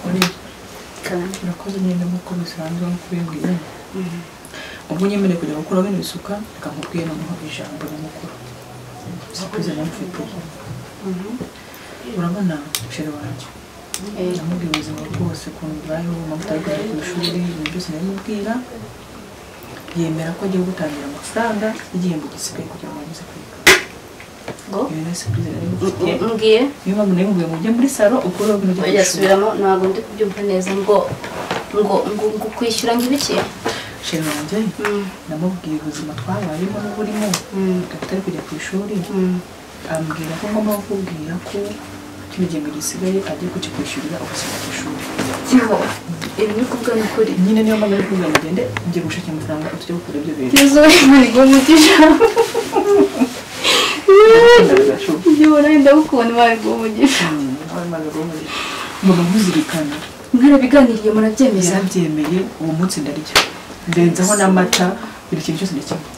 muri urakoze nyine nk'uko bisanzwe nko kubimbwiye ubwo nyemereye kujya gukora bino bisuka reka nkubwiye noneho ijambo nyamukuru sikuze namfite urabona sheri wanjye namubwiye ubuzima bwose ukuntu bibayeho amavuta yo kujya ku ishuri ibintu byose nabimubwira yemera ko agiye gutangira amafaranga y'igihembo gisigaye kugira ngo ageze kwiga mbwiye niyo mpamvu nabimubwiye ngo ujye muri salo ukore ibintu byo kwishyura yasubiramo ntabwo ndi kubyumva neza ngo kwishyura ngo ibiki sheri wanjye namubwiye ubuzima twabayemo n'uburimo atari kujya ku ishuri ambwira ko ngomba kukubwira ko kino gihembwe gisigaye agiye kuki kwishyurira ubuzima ku ishuri kiho ibi ni kuvuga ni ukuri nyine niyo mpamvu ari kuvuga ngo ugende ngiye gushaka amafaranga tujye gukora ibyo bintu yezu ntabwo umugisha Jura ndagukunda margo umugisha mama nkuzirikana mwarabiganiriye murabyemeza byemeye uwo munsi ndarya ndenzaho n'amata buri kintu cyose ndakimwe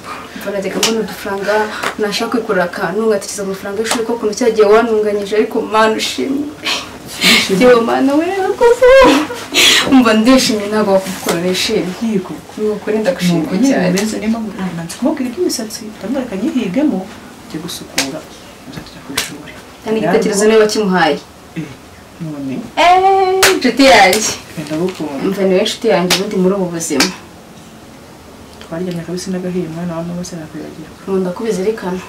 Barateka mbona udufaranga nashaka kwikorera akantu ngatikiza amafaranga y'ishuri ko kuntu cyagiye wanunganyije ariko mana ushimye Yo mana we rakoze umva ndishimye ntabwo wakukora nishimye yego nuko ndagushimye cyane mbese niba muranze kumubwira iby'imisatsi ndamwereka nyihigemo cyo gusukura uzatujya ku ishuri kandi igitekerezo niba kimuhaye none inshuti yanjye ndagukunda umva niwe inshuti yanjye ubundi muri ubu buzima twaryamye kabisa n'agahiye umwana wa mama se nakwibagirwa nkunda kubizirikana